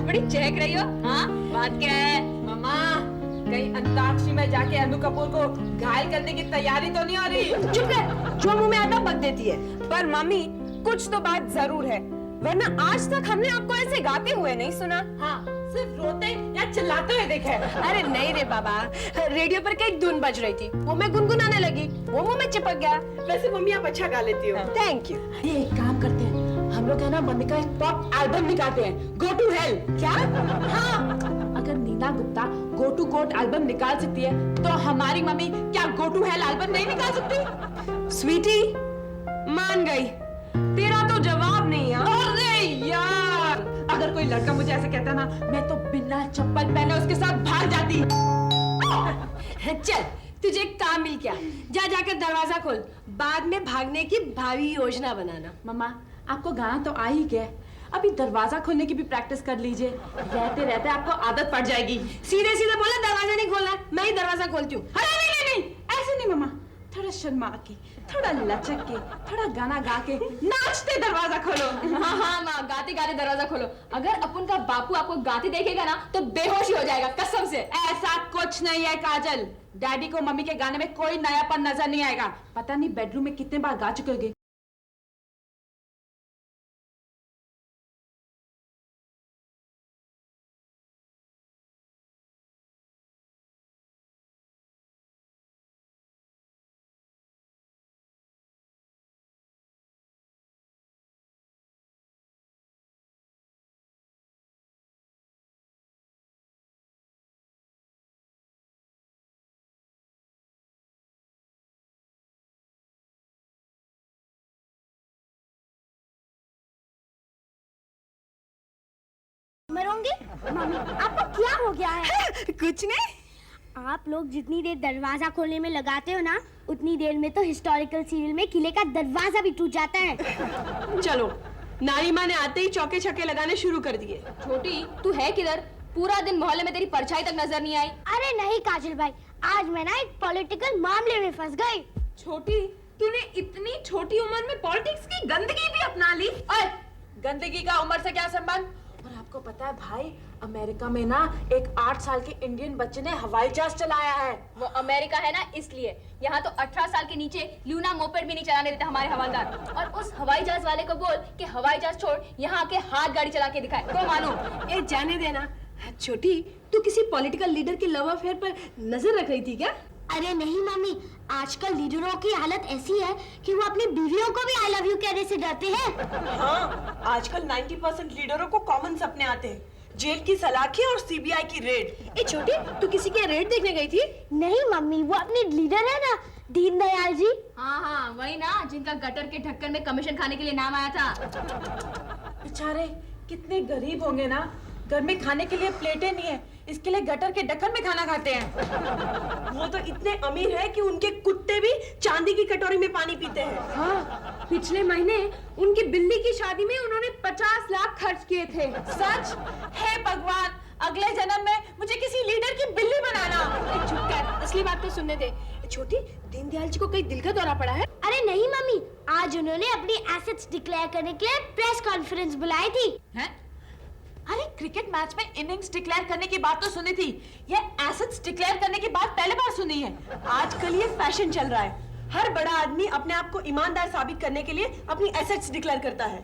बड़ी चहक रही हो। हाँ, बात क्या है? मम्मा, कहीं अंताक्षरी में जाके अनु कपूर को घायल करने की तैयारी तो नहीं हो रही? चुप कर, जो मुंह में आता बक देती है। पर मम्मी, कुछ तो बात जरूर है, वरना आज तक हमने आपको ऐसे गाते हुए नहीं सुना। हाँ, सिर्फ रोते या चिल्लाते हुए देखा है। अरे नहीं रे बाबा, रेडियो पर कई धुन बज रही थी, वो मैं गुनगुनाने लगी, वो मुंह में चिपक गया। वैसे मम्मी आप अच्छा गा लेती हो। Thank you. ये एक काम करते हैं, हम लोग है ना मम्मी का एक पॉप एल्बम निकालते हैं, गो टू हेल। क्या? हाँ, अगर Nina Gupta go to court album निकाल सकती है, तो हमारी मम्मी क्या गो टू हेल एल्बम नहीं निकाल सकती? स्वीटी, मान गई, तेरा तो जवाब नहीं है। अरे यार, अगर कोई लड़का मुझे ऐसे कहता ना, मैं तो बिना चप्पल पहने उसके साथ भाग जाती। चल, तुझे एक काम मिल गया, जा जाकर दरवाजा खोल, बाद में भागने की भावी योजना बनाना। मम्मा, आपको गाना तो आ ही गया, अभी दरवाजा खोलने की भी प्रैक्टिस कर लीजिए, रहते रहते आपको आदत पड़ जाएगी। सीधे सीधे बोला, दरवाजा नहीं खोलना, मैं ही दरवाजा खोलती हूँ। अरे नहीं नहीं नहीं, ऐसे नहीं मम्मा, थोड़ा शर्मा के, थोड़ा लचक के, थोड़ा गाना गा के, नाचते दरवाजा खोलो। हाँ हाँ माँ, गाते गाते दरवाजा खोलो। अगर अपन का बापू आपको गाते देखेगा ना तो बेहोश ही हो जाएगा, कसम से। ऐसा कुछ नहीं है काजल, डैडी को मम्मी के गाने में कोई नयापन नजर नहीं आएगा। पता नहीं बेडरूम में कितने बार गा चुके होंगे। मरोगे? मम्मी, आपको क्या हो गया है? कुछ नहीं। आप लोग जितनी देर दरवाजा खोलने में लगाते हो ना, उतनी देर में तो हिस्टोरिकल सीरियल में किले का दरवाजा भी टूट जाता है। चलो, नानी माँ ने आते ही चौके छक्के लगाने शुरू कर दिए। छोटी, तू है किधर? पूरा दिन मोहल्ले में तेरी परछाई तक नजर नहीं आई। अरे नहीं काजल भाई, आज मैं ना एक पॉलिटिकल मामले में फंस गई। छोटी, तूने इतनी छोटी उम्र में पॉलिटिक्स की गंदगी भी अपना ली। ओए, गंदगी का उम्र से क्या संबंध? और आपको पता है भाई, अमेरिका में ना एक 8 साल के इंडियन बच्चे ने हवाई जहाज चलाया है। वो अमेरिका है ना, इसलिए। यहाँ तो 18 साल के नीचे ल्यूना मोपेड भी नहीं चलाने देते हमारे हवालदार। और उस हवाई जहाज वाले को बोल कि हवाई जहाज छोड़, यहाँ आके हाथ गाड़ी चला के दिखाए तो मानो। ये जाने देना। छोटी, तू किसी पॉलिटिकल लीडर के लव अफेयर पर नजर रख रही थी क्या? अरे नहीं मम्मी, आजकल लीडरों की हालत ऐसी है कि वो अपनी बीवियों को भी आई लव यू कहने से डरते हैं। हाँ, आजकल 90% लीडरों को कॉमन सपने आते हैं, जेल की सलाखें और सीबीआई की रेड। ए छोटी, तू किसी के रेड देखने गई थी? नहीं मम्मी, वो अपने लीडर है ना, दीनदयाल जी। हाँ हाँ, वही ना, जिनका गटर के ढक्कन में कमीशन खाने के लिए नाम आया था। बेचारे कितने गरीब होंगे ना, घर में खाने के लिए प्लेटें नहीं है, इसके लिए गटर के ढक्कन में खाना खाते हैं। वो तो इतने अमीर है कि उनके कुत्ते भी चांदी की कटोरी में पानी पीते हैं। हाँ, पिछले महीने उनकी बिल्ली की शादी में उन्होंने 50 लाख खर्च किए थे। सच? हे भगवान, अगले जन्म में मुझे किसी लीडर की बिल्ली बनाना। चुप कर, असली बात तो सुनने दे। छोटी, दीनदयाल जी को कहीं दिल का दौरा पड़ा है? अरे नहीं मम्मी, आज उन्होंने अपनी एसेट्स डिक्लेयर करने के लिए प्रेस कॉन्फ्रेंस बुलाई थी। हैं? अरे क्रिकेट मैच में इनिंग्स डिक्लेयर करने की बात तो सुनी थी, ये एसेट्स डिक्लेयर करने की बात पहले बार सुनी है। आजकल ये फैशन चल रहा है, हर बड़ा आदमी अपने आप को ईमानदार साबित करने के लिए अपनी एसेट्स डिक्लेयर करता है।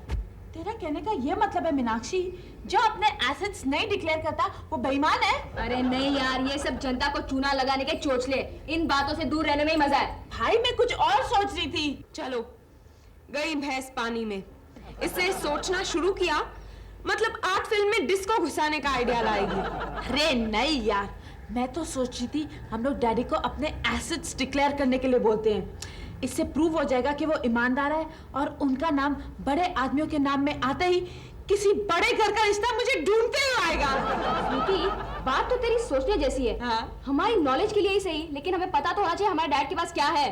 तेरा कहने का ये मतलब है मीनाक्षी, जो अपने एसेट्स नहीं डिक्लेयर करता वो बेईमान है? अरे नहीं यार, ये सब जनता को चूना लगाने के चोचले, इन बातों से दूर रहने में ही मजा है। भाई मैं कुछ और सोच रही थी। चलो, गई भैंस पानी में। इससे सोचना शुरू किया, मतलब आर्ट फिल्म में डिस्को घुसाने का आइडिया लाएगी। अरे नहीं यार, मैं तो सोच रही थी हम लोग डैडी को अपने एसेट्स डिक्लेयर करने के लिए बोलते हैं, इससे प्रूव हो जाएगा कि वो ईमानदार है और उनका नाम बड़े आदमियों के नाम में आते ही किसी बड़े घर का रिश्ता मुझे ढूंढते हुए आएगा। स्वीटी, बात तो तेरी सोचने जैसी है। हाँ? हमारी नॉलेज के लिए ही सही, लेकिन हमें पता तो होना चाहिए हमारे डैड के पास क्या है।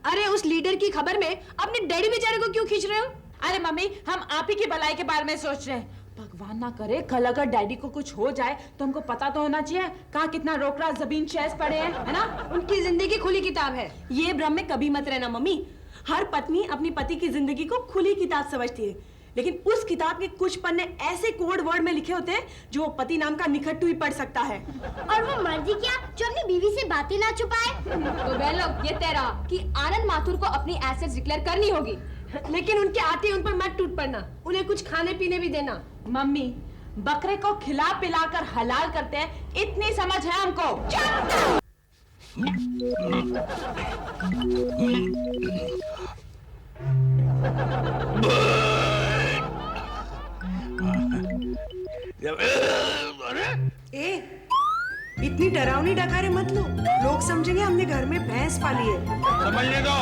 अरे उस लीडर की खबर में अपने डैडी बेचारे को क्यों खींच रहे हो? अरे मम्मी, हम आप ही की भलाई के बारे में सोच रहे हैं। भगवान ना करे कल अगर डैडी को कुछ हो जाए तो हमको पता तो होना चाहिए कहाँ कितना रोकड़ा जमीन शेयर्स पड़े हैं, है ना? उनकी जिंदगी खुली किताब है। ये भ्रम में कभी मत रहना मम्मी, हर पत्नी अपनी पति की जिंदगी को खुली किताब समझती है, लेकिन उस किताब के कुछ पन्ने ऐसे कोड वर्ड में लिखे होते हैं जो वो पति नाम का निखट्टू ही पढ़ सकता है। और वो मर्जी क्या जो अपनी बीवी से बातें ना छुपाए। तो बहन लोग ये तय रहा कि आनंद माथुर को अपनी एसेट्स डिक्लेयर करनी होगी। लेकिन उनके आते ही उन पर मत टूट पड़ना, उन्हें कुछ खाने पीने भी देना। मम्मी, बकरे को खिला पिलाकर हलाल करते हैं, इतनी समझ है हमको। ए, इतनी डरावनी डकारे मत लो, लोग समझेंगे हमने घर में भैंस पाली है। समझने दो,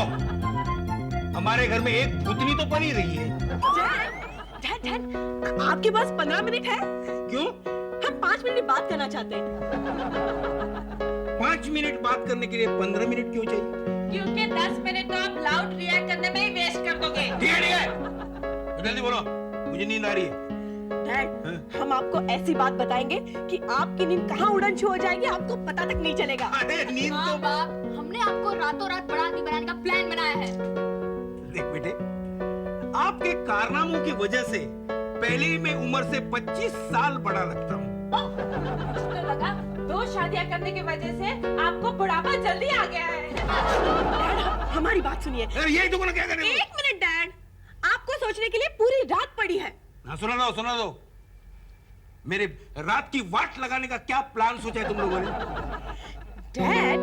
हमारे घर में एक भूतनी तो पली रही है। डैड, डैड, आपके पास 15 मिनट है? क्यों? हम 5 मिनट बात करना चाहते हैं। 5 मिनट बात करने के लिए 15 मिनट क्यों चाहिए? क्योंकि 10 मिनट तो आप लाउड रिएक्ट करने में ही वेस्ट कर दोगे। ठीक है, जल्दी बोलो, मुझे नींद आ रही है। डैड, हम आपको ऐसी बात बताएंगे कि आपकी नींद कहाँ उड़न छू हो जाएगी, आपको पता तक नहीं चलेगा। अरे नींद हाँ तो बाप, हमने आपको रातों रात बड़ा आदमी बनाने का प्लान बनाया है। देख बेटे, आपके कारनामों की वजह से पहले ही मैं उम्र से 25 साल बड़ा लगता हूँ। मुझे तो लगा 2 शादियां करने की वजह से आपको बुढ़ापा जल्दी आ गया है। डैड, हमारी बात सुनिए। अरे यही तो बोला, क्या करें? 1 मिनट डैड, आपको सोचने के लिए पूरी रात पड़ी है। हाँ, सुना दो। मेरे रात की वाट लगाने का क्या प्लान सोचा है तुम लोगों ने? डैड,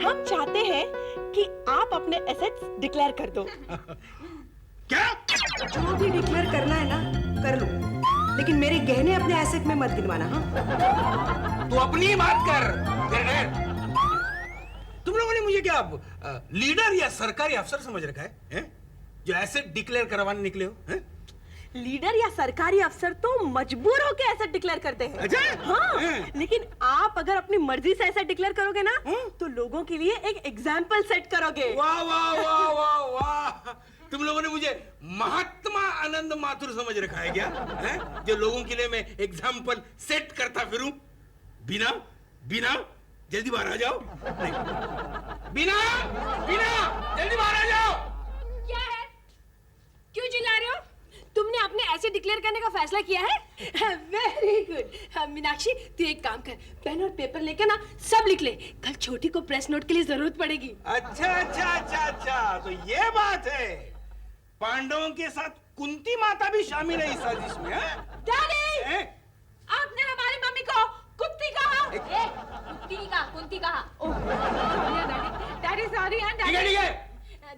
हम चाहते हैं कि आप अपने एसेट्स डिक्लेयर कर दो। क्या? जो भी डिक्लेयर करना है ना, कर लो, लेकिन मेरे गहने अपने एसेट में मत गिनवाना। हाँ, तू अपनी ही बात कर। तुम लोगों ने मुझे क्या लीडर या सरकारी अफसर समझ रखा है? जो एसेट डिक्लेयर करवाने निकले हो? हैं? लीडर या सरकारी अफसर तो मजबूर होकर एसेट डिक्लेयर करते हैं। अच्छा? हाँ, लेकिन आप अगर अपनी मर्जी से एसेट डिक्लेयर करोगे ना, तो लोगों के लिए एक एग्जाम्पल सेट करोगे। वाह वाह वाह वाह वाह, तुम लोगों ने मुझे महात्मा आनंद माथुर समझ रखा है क्या? हैं? जो लोगों के लिए मैं एग्जाम्पल सेट करता फिरूं? बिना जल्दी बाहर आ जाओ। बिना जल्दी बाहर आ जाओ। क्या है? क्यों चिल्ला रहे हो? तुमने अपने ऐसे डिक्लेयर करने का फैसला किया है? Very good. मीनाक्षी, तू एक काम कर, पेन और पेपर लेकर ना सब लिख ले, कल छोटी को प्रेस नोट के लिए जरूरत पड़ेगी। अच्छा, तो ये बात है। पांडवों के साथ कुंती माता भी शामिल है इस साजिश में? डैडी, आपने हमारी मम्मी को कुत्ती कहा। कुंती कहा। Daddy sorry. ठीक है।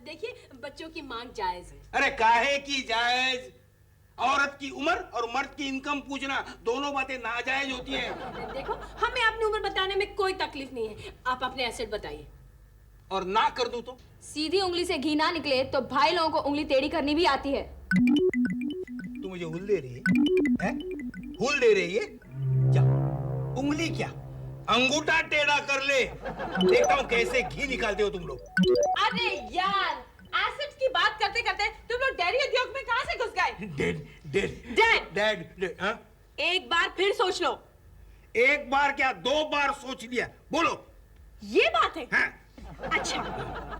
देखिए, बच्चों की मांग जायज है। अरे काहे की जायज? औरत की उम्र और मर्द की इनकम पूछना, दोनों बातें नाजायज होती हैं। देखो, हमें अपनी उम्र बताने में कोई तकलीफ नहीं है, आप अपने एसेट बताइए। और ना कर दूं तो? सीधी उंगली से घी ना निकले तो भाई लोगों को उंगली टेढ़ी करनी भी आती है। तू मुझे हुल दे रही है? हुल दे रही है? क्या उंगली, क्या अंगूठा टेढ़ा कर ले, देखता हूँ कैसे घी निकालते हो तुम लोग। अरे यार, एसेट्स की बात करते करते तुम लोग डेयरी उद्योग में कहां से घुस गए? डैड, हाँ? एक बार फिर सोच लो। एक बार क्या, 2 बार सोच लिया। बोलो। ये बात है? हाँ। अच्छा,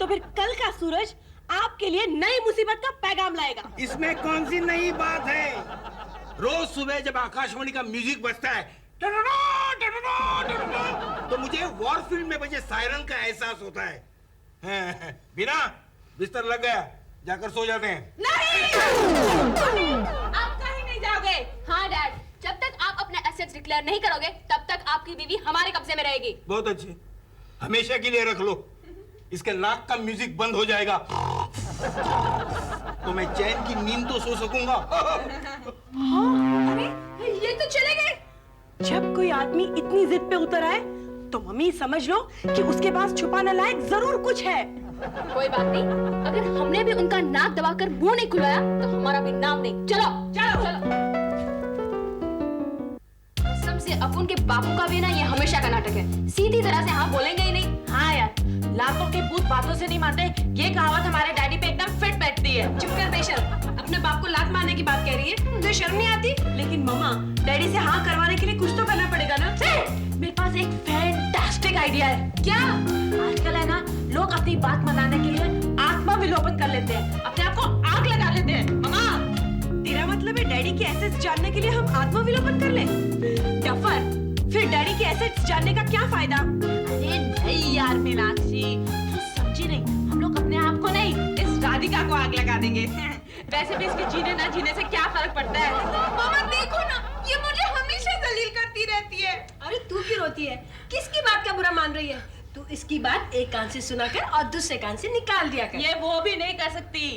तो फिर कल का सूरज आपके लिए नई मुसीबत का पैगाम लाएगा। इसमें कौन सी नई बात है? रोज सुबह जब आकाशवाणी का म्यूजिक बजता है, तो मुझे वॉरफील्ड में बजे सायरन का एहसास होता है। बिना बिस्तर लग गया, जाकर सो जाते हैं। नहीं, आप कहीं नहीं जाओगे। हाँ डैड, जब तक आप अपने एसेट्स डिक्लेयर नहीं करोगे तब तक आपकी बीवी हमारे कब्जे में रहेगी। बहुत अच्छे, हमेशा के लिए रख लो। इसके नाक का म्यूजिक बंद हो जाएगा तो मैं चैन की नींद तो सो सकूंगा। अरे, ये तो चले गए। जब कोई आदमी इतनी जिद पे उतर आए तो मम्मी समझ लो कि उसके पास छुपाने लायक जरूर कुछ है। कोई बात नहीं, अगर हमने भी उनका नाक दबाकर मुंह नहीं खुलाया तो हमारा भी नाम नहीं। चलो। कसम से अपुन के बापू का भी ना ये हमेशा का नाटक है, सीधी तरह से हाँ बोलेंगे ही नहीं। हाँ यार, लाखों के भूत बातों से नहीं मानते, ये कहावत हमारे डैडी पे एकदम फिट बैठती है। चुप कर बेशर्म, अपने बाप को लात मारने की बात कह रही है, मुझे शर्म नहीं आती? लेकिन मम्मा, डैडी से हाँ करवाने के लिए कुछ तो करना पड़ेगा ना। मेरे पास एक फैंटास्टिक आइडिया है। क्या? आजकल है ना, लोग अपनी बात मनाने के लिए आत्मा विलोपन कर लेते हैं, अपने आप को आग लगा लेते हैं। तेरा मतलब है डैडी की एसेट्स जानने के लिए हम आत्माविलोपन कर लें? डफर, फिर डैडी की एसेट्स जानने का क्या फायदा? अरे नहीं यार मीनाक्षी, तू समझी नहीं, हम लोग अपने आप को नहीं, इस राधिका को आग लगा देंगे। वैसे भी इसके जीने ना जीने से क्या फर्क पड़ता है? मामा देखो ना, ये मुझे हमेशा दलील करती रहती है। अरे तू क्यों रोती है? किसकी बात का बुरा मान रही है? तू इसकी बात एक कान से सुनाकर और दूसरे कान से निकाल दिया कर। ये वो भी नहीं कर सकती,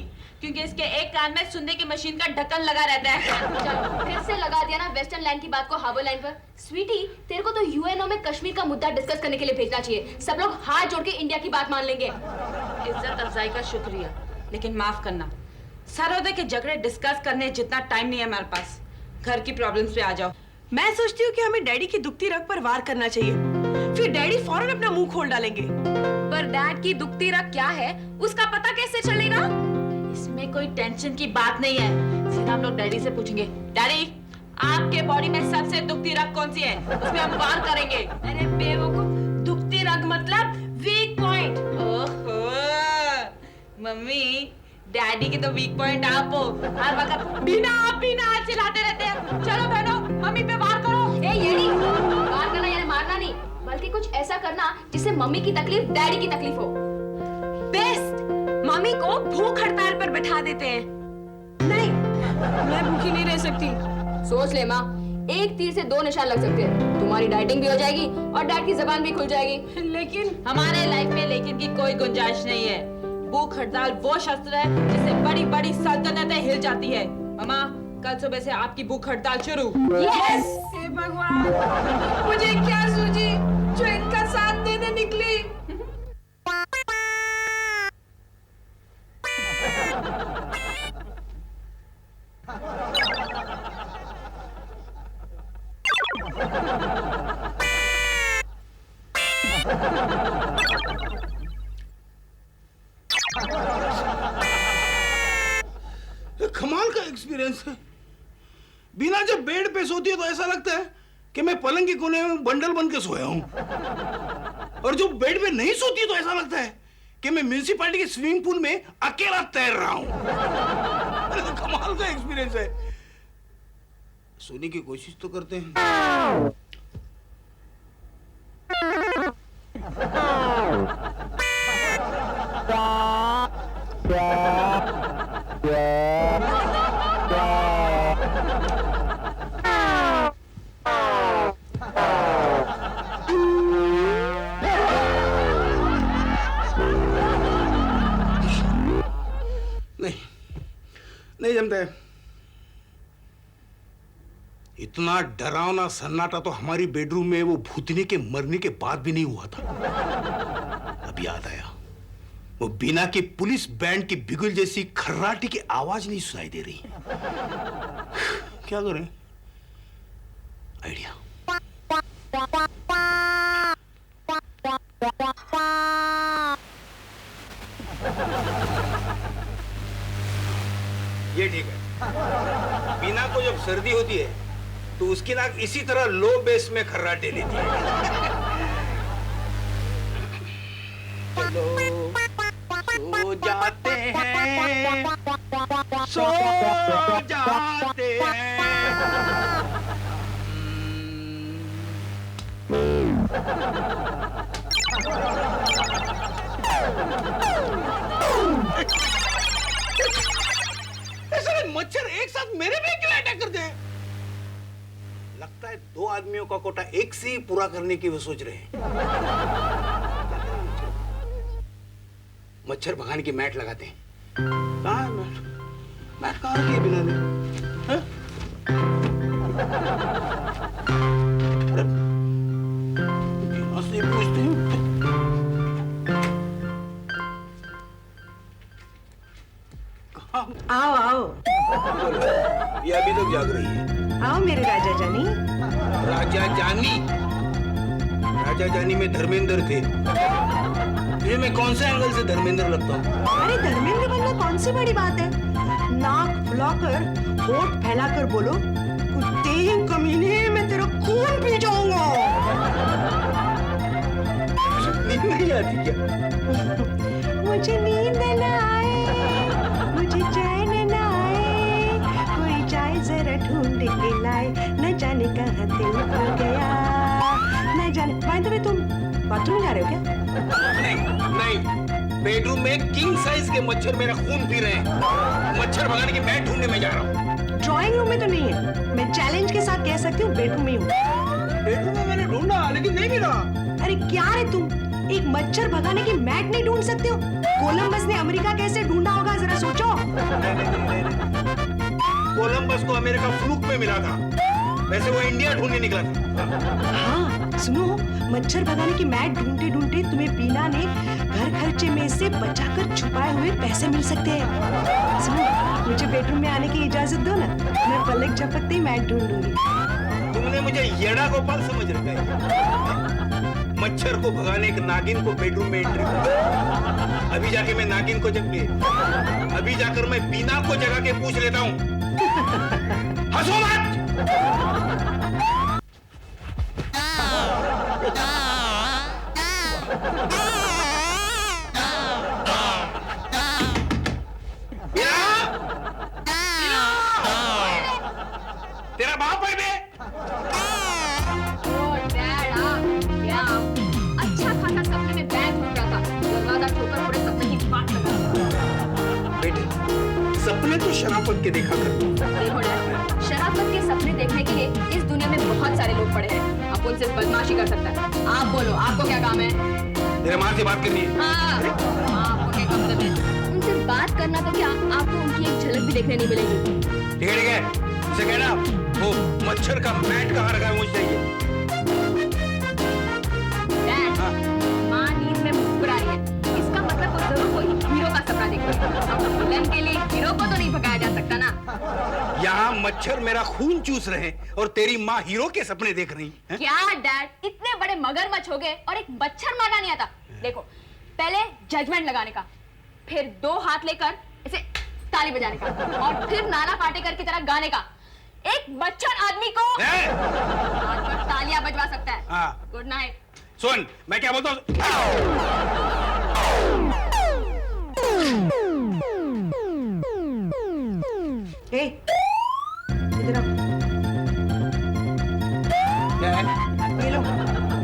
क्योंकि इसके एक कान में सुनने की मशीन का ढक्कन लगा रहता है। चलो फिर से लगा दिया ना वेस्टर्न लैंड की बात को हार्बर लाइन पर। स्वीटी, तेरे को तो यूएनओ में कश्मीर का मुद्दा डिस्कस करने के लिए भेजना चाहिए। सब लोग हाथ जोड़ के इंडिया की बात मान लेंगे। इज्जत अफजाई का शुक्रिया, लेकिन माफ करना, सरोदे के झगड़े डिस्कस करने जितना टाइम नहीं है हमारे पास। घर की प्रॉब्लम्स पे आ जाओ। मैं सोचती हूँ कि हमें डैडी की दुखती रग पर वार करना चाहिए, फिर डैडी फौरन अपना मुंह खोल डालेंगे। पर डैड की दुखती रग क्या है, उसका पता कैसे चलेगा? इसमें कोई टेंशन की बात नहीं है, सीधा हम लोग डैडी से पूछेंगे, डैडी आपके बॉडी में सबसे दुखती रग कौन सी है, उसमें हम वार करेंगे। अरे बेवकूफ, दुखती रग मतलब वीक पॉइंट। ओहो, मम्मी डैडी की तो वीक पॉइंट आप हो, हर वक्त बिना चिल्लाते रहते हैं। चलो बहनों, मम्मी पे वार करो। ए येड़ी, वार करना यानी मारना नहीं, बल्कि कुछ ऐसा करना जिससे मम्मी की तकलीफ डैडी की तकलीफ हो। बेस्ट, मम्मी को भूख हड़ताल पर बैठा देते हैं। नहीं, मैं भूखी नहीं रह सकती। सोच ले माँ, एक तीर से दो निशान लग सकते हैं। तुम्हारी डाइटिंग भी हो जाएगी और डैड की जबान भी खुल जाएगी। लेकिन हमारे लाइफ में लेकिन की कोई गुंजाइश नहीं है। भूख हड़ताल वो शस्त्र है जिससे बड़ी बड़ी सल्तनतें हिल जाती है। मामा, कल सुबह से आपकी भूख हड़ताल शुरू। यस! हे भगवान, मुझे क्या सूझी जो इनका साथ देने निकली। कमाल का एक्सपीरियंस है। बिना जब बेड पे सोती है तो ऐसा लगता है कि मैं पलंग के कोने में बंडल बन के सोया हूं, और जो बेड पे नहीं सोती है तो ऐसा लगता है कि मैं म्यूनिसिपैलिटी के स्विमिंग पूल में अकेला तैर रहा हूं। कमाल का एक्सपीरियंस है। सोने की कोशिश तो करते हैं। नहीं जमता है। इतना डरावना सन्नाटा तो हमारी बेडरूम में वो भूतनी के मरने के बाद भी नहीं हुआ था। अब याद आया, वो बीना की पुलिस बैंड की बिगुल जैसी खर्राटी की आवाज नहीं सुनाई दे रही। क्या करें? आइडिया। ये ठीक है। बीना को जब सर्दी होती है तो उसकी नाक इसी तरह लो बेस में खर्राटे लेती है। चलो सो जाते हैं, सो जाते हैं। ऐसे मच्छर एक साथ मेरे पे क्यों अटैक करते हैं? लगता है दो आदमियों का कोटा एक से ही पूरा करने की वो सोच रहे हैं। मच्छर भगाने की मैट लगाते हैं। कहाँ है मैट? मैट कहाँ रखी है बिना ने? हैं? अरे, बिना से पूछते हैं। आओ आओ ये अभी तक जाग रही है। आओ मेरे राजा जानी। राजा जानी? राजा जानी में धर्मेंद्र थे। ये मैं कौन से एंगल से धर्मेंद्र लगता हूँ? अरे धर्मेंद्र बनना कौन सी बड़ी बात है? नाक फुलाकर होठ फैलाकर बोलो, कुत्ते ही कमीने, मैं तेरा खून पी जाऊंगा। नींद नहीं आती क्या? मुझे नींद न आए, मुझे चैन न आए, कोई चाय ढूंढ के लाए, न जाने कहाँ दिल खो गया, न जाने। बाय द वे, तुम बाथरूम जा रहे हो क्या? नहीं, बेडरूम में किंग साइज के मच्छर मेरा खून पी रहे हैं। मच्छर भगाने की मैट ढूंढने में जा रहा हूँ। ड्राइंग रूम में तो नहीं है, मैं चैलेंज के साथ कह सकती हूँ बेडरूम में हूँ। बेडरूम में मैंने ढूंढा लेकिन नहीं मिला। अरे क्या रे तुम, एक मच्छर भगाने की मैट नहीं ढूंढ सकते हो? कोलंबस ने अमेरिका कैसे ढूंढा होगा, जरा सोचो। कोलंबस को अमेरिका फ्लूक में मिला था, वैसे वो इंडिया ढूंढने निकला था। हाँ सुनो, मच्छर भगाने की मैट ढूंढते ढूंढते तुम्हें बीना ने घर खर्चे में से बचाकर छुपाए हुए पैसे मिल सकते हैं। सुनो, मुझे बेडरूम में आने की इजाजत दो ना, मैं पलक झपकते ही मैट ढूंढ लूंगी। तुमने मुझे येड़ा गोपाल समझ रखा है। मच्छर को भगाने एक नागिन को बेडरूम में एंट्री। अभी जाके मैं नागिन को अभी जाकर मैं बीना को जगा के पूछ लेता हूँ। हंसो मत। तेरा बाप है बे? अच्छा खासा सपने में बैग उठ रहा था, दरवाजा ठोकर पूरे सपने की बात लगा। बेटे, सपने तो शराफत के देखा कर। देखो डैड, शराफत के सपने देखने के लिए इस दुनिया में बहुत सारे लोग पड़े हैं। आप उनसे बदमाशी कर सकता है। आप बोलो, आपको क्या काम है? तेरे माँ से बात करनी है। हाँ, आप उनके कमरे में उनसे बात करना तो क्या, आपको उनकी एक झलक भी देखने नहीं मिलेगी। ठीक है, उसे कहना वो मच्छर का मैट कहाँ रखा है मुझे चाहिए। डैड, माँ नींद में मुस्कुरा रही है, इसका मतलब वो जरूर कोई हीरो का सपना देख रही है। अब विलन के लिए हीरो को तो नहीं भगाया जा सकता ना। यहाँ मच्छर मेरा खून चूस रहे हैं और तेरी माँ हीरो के सपने देख रही है। क्या डैड, इतने बड़े मगरमच्छ हो गए और एक मच्छर मारना नहीं आता? देखो, पहले जजमेंट लगाने का, फिर 2 हाथ लेकर इसे ताली बजाने का, और फिर नाना पाटेकर की तरह गाने का। एक मच्छर आदमी को हाथ पर तालियां बजवा सकता है। हाँ। Good night. सुन, मैं क्या बोलता हूँ। इधर आओ। क्या है? ये लो,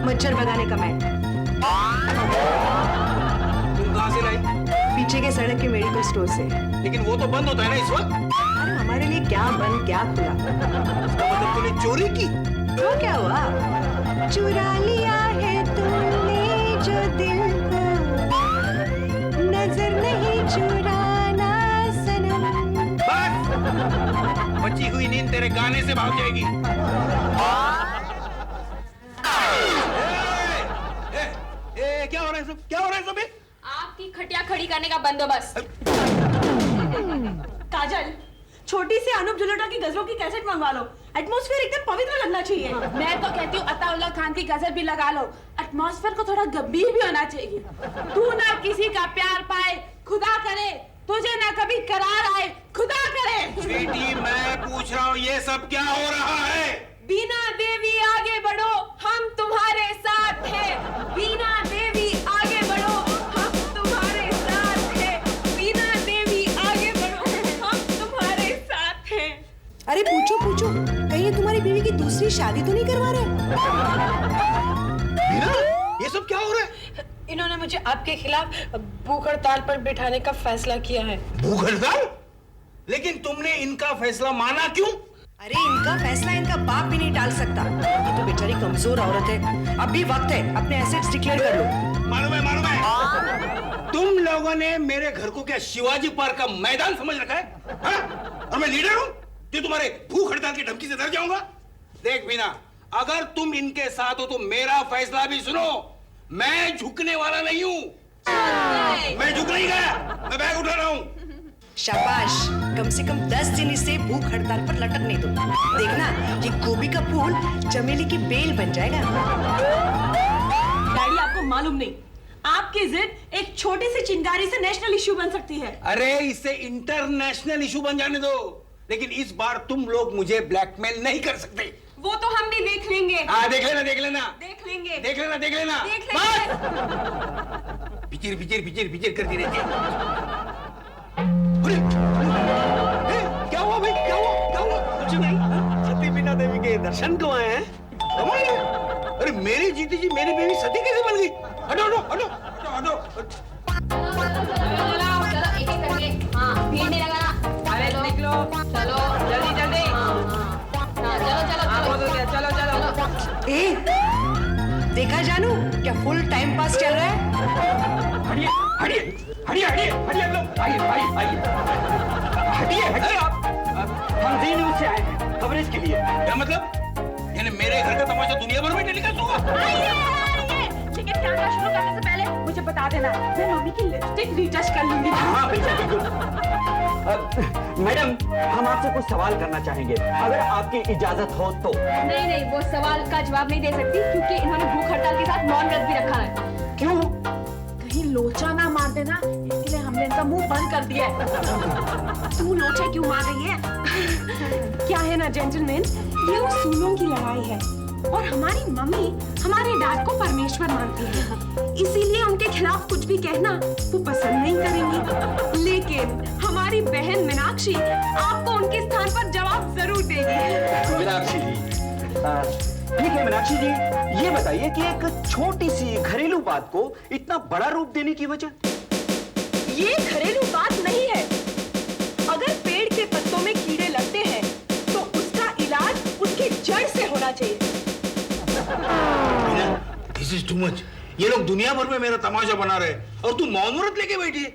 मच्छर भगाने का मैट। तुम कहाँ से लाई? पीछे के सड़क के मेडिकल स्टोर से। लेकिन वो तो बंद होता है ना इस वक्त। अरे हमारे लिए क्या बंद क्या खुला। इसका मतलब तूने चोरी की? तो क्या हुआ? चुरा लिया है तूने जो दिल को, नजर नहीं चुराना सनम। बस, बची हुई नींद तेरे गाने से भाग जाएगी। क्या हो रहा है सब? क्या हो रहा है सब? आपकी खटिया खड़ी करने का बंदोबस्त। काजल, छोटी सी अनूप जलोटा की गजलों की कैसेट मंगवा लो। एटमॉस्फेयर एकदम पवित्र लगना चाहिए। मैं तो कहती हूँ अताउल्लाह खान की गजल भी लगा लो। एटमॉस्फेयर को थोड़ा गंभीर भी होना चाहिए। तू ना किसी का प्यार पाए, खुदा करे तुझे ना कभी करार आए, खुदा करे। बेटी, मैं पूछ रहा हूँ ये सब क्या हो रहा है? बीना देवी आगे बढ़ो, हम तुम्हारे साथ हैं। बीना देवी आगे बढ़ो, हम तुम्हारे साथ हैं। बीना देवी आगे बढ़ो, हम तुम्हारे साथ हैं। अरे पूछो पूछो, कहीं ये तुम्हारी बीवी की दूसरी शादी तो नहीं करवा रहे? बीना, ये सब क्या हो रहा है? इन्होंने मुझे आपके खिलाफ भूख हड़ताल पर बिठाने का फैसला किया है। भूख हड़ताल? लेकिन तुमने इनका फैसला माना क्यों? अरे इनका फैसला इनका बाप भी नहीं टाल सकता। ये तो बेचारी कमजोर औरत है। अब भी वक्त है, अपने एसेट्स डिक्लेयर कर लो। मालूम है। तुम लोगों ने मेरे घर को क्या शिवाजी पार्क का मैदान समझ रखा है? हाँ? और मैं लीडर हूँ जो तुम्हारे भूख हड़ताल की धमकी से डर जाऊंगा? देख बीना, अगर तुम इनके साथ हो तो मेरा फैसला भी सुनो। मैं झुकने वाला नहीं हूँ। मैं झुक नहीं गया, मैं बैग उठा रहा हूँ। शाबाश, कम से कम 10 दिन इसे भूख हड़ताल पर लटकने दो। देखना, ये गोभी का फूल चमेली की बेल बन जाएगा। डैडी, आपको मालूम नहीं, आपकी जिद एक छोटी सी चिंगारी से नेशनल इश्यू बन सकती है। अरे इसे इंटरनेशनल इशू बन जाने दो, लेकिन इस बार तुम लोग मुझे ब्लैकमेल नहीं कर सकते। वो तो हम भी देख लेंगे। हाँ, देख लेना देख लेना देख लेंगे। देख लेना देख लेना। देख लेंगे। पिचिर पिचिर पिचिर पिचिर करती रहती है। अरे, क्या हुआ भाई? क्या हुआ? क्या हुआ? कुछ नहीं। के दर्शन को आए हैं। कमाल है। अरे मेरी जीती जी मेरी बेबी सती कैसे बन गई? हटो हटो हटो हटो हटो। चलो एक एक करके। हाँ भीड़ नहीं लगाना। अरे निकलो, चलो जल्दी जल्दी। हाँ चलो चलो बहुत हो गया, चलो चलो। ए, देखा जानू क्या फुल टाइम पास चल रहा है? हटिए हटिए हटिए हटिए हटिए लोग, आइए आइए आइए, हटिए हटिए आप। हम जी न्यूज़ से आए हैं कवरेज के लिए। क्या मतलब? यानी मेरे घर का तमाशा दुनिया भर में टेलीकास्ट होगा? लेकिन कैमरा शुरू करने से पहले मुझे बता देना, मैं मम्मी की लिपस्टिक रीटच कर लूंगी। हाँ बिल्कुल बिल्कुल। मैडम, हम आपसे कुछ सवाल करना चाहेंगे, अगर आपकी इजाजत हो तो। नहीं नहीं, वो सवाल का जवाब नहीं दे सकती क्योंकि इन्होंने भूख हड़ताल के साथ मौन व्रत भी रखा है। क्यों? कहीं लोचा ना मार देना, इसलिए हमने इनका मुंह बंद कर दिया है। तू लोचा क्यों मार रही है? क्या है ना जेंटलमैन, ये उसूलों की लड़ाई है और हमारी मम्मी हमारे डैड को परमेश्वर मानती है, इसीलिए उनके खिलाफ कुछ भी कहना वो पसंद नहीं करेंगी। लेकिन हमारी बहन मीनाक्षी आपको उनके स्थान पर जवाब जरूर देगी। मीनाक्षी जी, ठीक है मीनाक्षी जी, ये बताइए कि एक छोटी सी घरेलू बात को इतना बड़ा रूप देने की वजह? ये घरेलू बात नहीं है। अगर पेड़ के पत्तों में कीड़े लगते हैं तो उसका इलाज उसकी जड़ से होना चाहिए। This is too much. ये लोग दुनिया भर में मेरा तमाशा बना रहे और तू मौन व्रत लेके बैठी है।